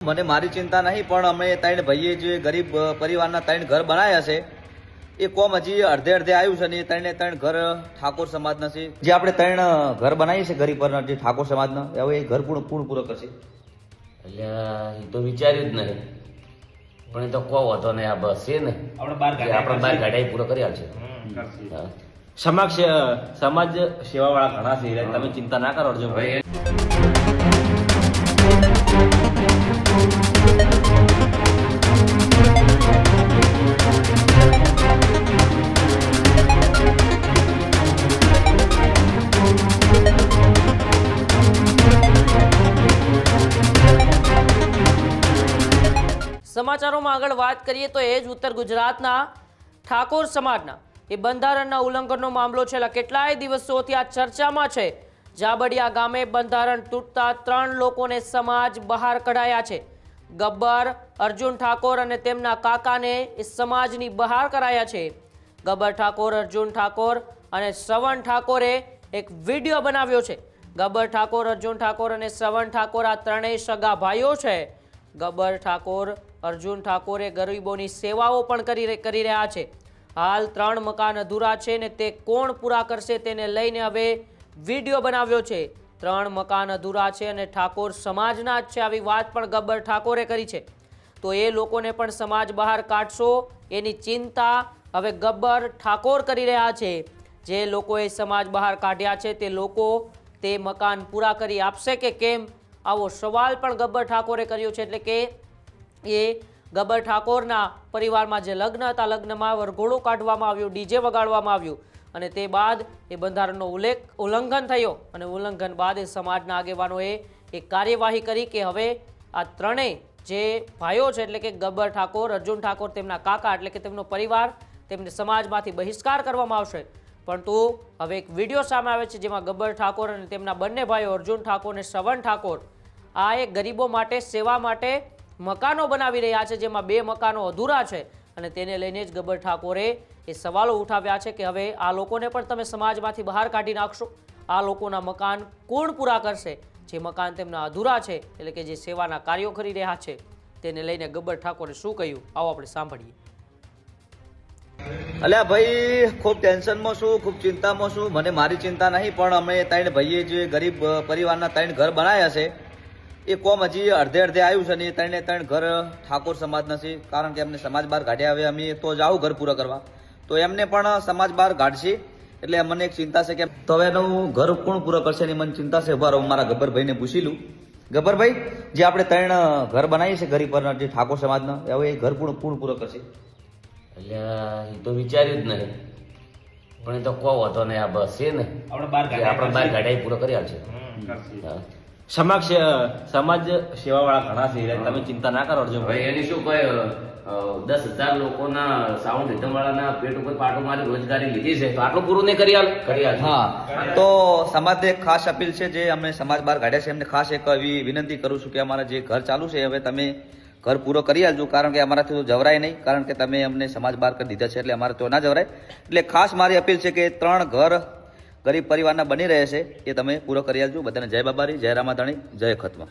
મને મારી ચિંતા નહીં, પણ અમે ત્રણ ભાઈએ જે ગરીબ પરિવારના ત્રણ ઘર બનાવ્યા છે એ કોમ હજી અડધે અડધે આવ્યું છે ને એ ત્રણે ત્રણ ઘર ઠાકોર સમાજના છે. જે આપણે ત્રણ ઘર બનાવીએ છીએ ગરીબ પરિવારના જે ઠાકોર સમાજના, હવે એ ઘર પૂરો કરશે. એટલે એ તો વિચાર્યું જ નહીં, પણ એ તો કહો હતો ને આ બસ છે ને આપણે બાર ગાડા પૂરો કરી આવશે. સમાજ સેવા વાળા ઘણા છે, તમે ચિંતા ના કરો અર્જુનભાઈ. સમાચારોમાં આગળ વાત કરીએ તો એ જ ઉત્તર ગુજરાતના ઠાકોર સમાજના એ બંધારણના ઉલ્લંઘનનો મામલો છેલ્લા કેટલાય દિવસોથી આ ચર્ચામાં છે. જાબડિયા ગામે બંધારણ તૂટતા 3 લોકોને સમાજ બહાર કઢાયા છે. ગબ્બર અર્જુન ઠાકોર અને તેમના કાકાને એ સમાજની બહાર કરાયા છે. ગબ્બર ઠાકોર, અર્જુન ઠાકોર અને શ્રવણ ઠાકોરે એક વિડીયો બનાવ્યો છે. ગબ્બર ઠાકોર, અર્જુન ઠાકોર અને શ્રવણ ઠાકોર આ ત્રણેય સગા ભાઈઓ છે. ગબ્બર ઠાકોર, અર્જુન ઠાકોરે ગરીબોની સેવાઓ પણ કરી રહ્યા છે. હાલ 3 મકાન અધૂરા છે ને તે કોણ પૂરા કરશે તેને લઈને હવે વિડીયો બનાવ્યો છે. 3 મકાન અધૂરા છે અને ઠાકોર સમાજના જ છે, આવી વાત પણ ગબ્બર ઠાકોરે કરી છે. તો એ લોકોને પણ સમાજ બહાર કાઢશો એની ચિંતા હવે ગબ્બર ઠાકોર કરી રહ્યા છે. જે લોકોએ સમાજ બહાર કાઢ્યા છે તે લોકો તે મકાન પૂરા કરી આપશે કે કેમ, આવો સવાલ પણ ગબ્બર ઠાકોરે કર્યો છે. એટલે કે એ ગબ્બર ઠાકોરના પરિવારમાં જે લગ્ન હતા, લગ્નમાં વરઘોડો કાઢવામાં આવ્યો, ડીજે વગાડવામાં આવ્યું અને તે બાદ એ બંધારણનો ઉલ્લંઘન થયો અને ઉલ્લંઘન બાદ એ સમાજના આગેવાનોએ એક કાર્યવાહી કરી કે હવે આ ત્રણેય જે ભાઈઓ છે એટલે કે ગબ્બર ઠાકોર, અર્જુન ઠાકોર, તેમના કાકા એટલે કે તેમનો પરિવાર, તેમને સમાજમાંથી બહિષ્કાર કરવામાં આવશે. પરંતુ હવે એક વિડીયો સામે આવે છે જેમાં ગબ્બર ઠાકોર અને તેમના બંને ભાઈઓ અર્જુન ઠાકોર અને શ્રવણ ઠાકોર આ એક ગરીબો માટે સેવા માટે મકાનો બનાવી રહ્યા છે, જેમાં 2 મકાનો અધૂરા છે અને તેને લઈને જ ગબ્બર ઠાકોરે એ સવાલો ઉઠાવ્યા છે કે હવે આ લોકોને પણ તમે સમાજમાંથી બહાર કાઢી નાખશો. આ લોકોના મકાન કોણ પૂરા કરશે? જે મકાન તેમના અધૂરા છે એટલે કે જે સેવાના કાર્યો કરી રહ્યા છે તેને લઈને ગબ્બર ઠાકોરે શું કહ્યું, આવો આપણે સાંભળીએ. અલ્યા ભાઈ, ખૂબ ટેન્શનમાં છું, ખૂબ ચિંતામાં છું. મને મારી ચિંતા નહીં, પણ અમે ત્રણ ભાઈએ જે ગરીબ પરિવારના 3 ઘર બનાવ્યા છે એ કોમ હજી અડધે અડધે આવ્યું છે ને એ ત્રણે ત્રણ ઘર ઠાકોર સમાજના છે. કારણ કે અમને સમાજ બહાર કાઢ્યા, હવે અમે તો જાઉં ઘર પૂરા કરવા, તો એમને પણ સમાજ બહાર કાઢશે. એટલે મને એક ચિંતા છે કે તો હવે એનું ઘર કોણ પૂરો કરશે એની મને ચિંતા છે. ઉભા રહો, મારા ગબ્બરભાઈને પૂછી લઉં. ગબ્બરભાઈ, જે આપણે 3 ઘર બનાવીએ છીએ ગરીબ પરિવારના જે ઠાકોર સમાજના, હવે એ ઘર કોણ પૂરો કરશે? એટલે એ તો વિચાર્યું જ નહીં, પણ એ તો કહો હતો ને આ બસ છે ને આપણે બાર ગાડા પૂરો કરી આવશે. સમાજ સેવા વાળા ઘણા છે, તમે ચિંતા ના કરો અર્જુનભાઈ. એની શું કહે 10,000 લોકોના સાઉન્ડ સિસ્ટમ વાળાના પેટ ઉપર પાટો મારી રોજગારી લીધી છે, તો આટલું પૂરું નહીં કરી આલ. હા, તો સમાજને એક ખાસ અપીલ છે, જે અમે સમાજ બહાર કાઢ્યા છે એમને ખાસ એક એવી વિનંતી કરું છું કે અમારા જે ઘર ચાલુ છે હવે તમે ઘર પૂરો કરી આલજો. કારણ કે અમારાથી તો જવરાય નહીં, કારણ કે તમે અમને સમાજ બહાર કરી દીધા છે એટલે અમારે તો ના જવરાય. એટલે ખાસ મારી અપીલ છે કે 3 ઘર ગરીબ પરિવારના બની રહે છે એ તમે પૂરો કરી આલજો. બધાને જય બાબારી, જય રામાધણી, જય ખતમાં.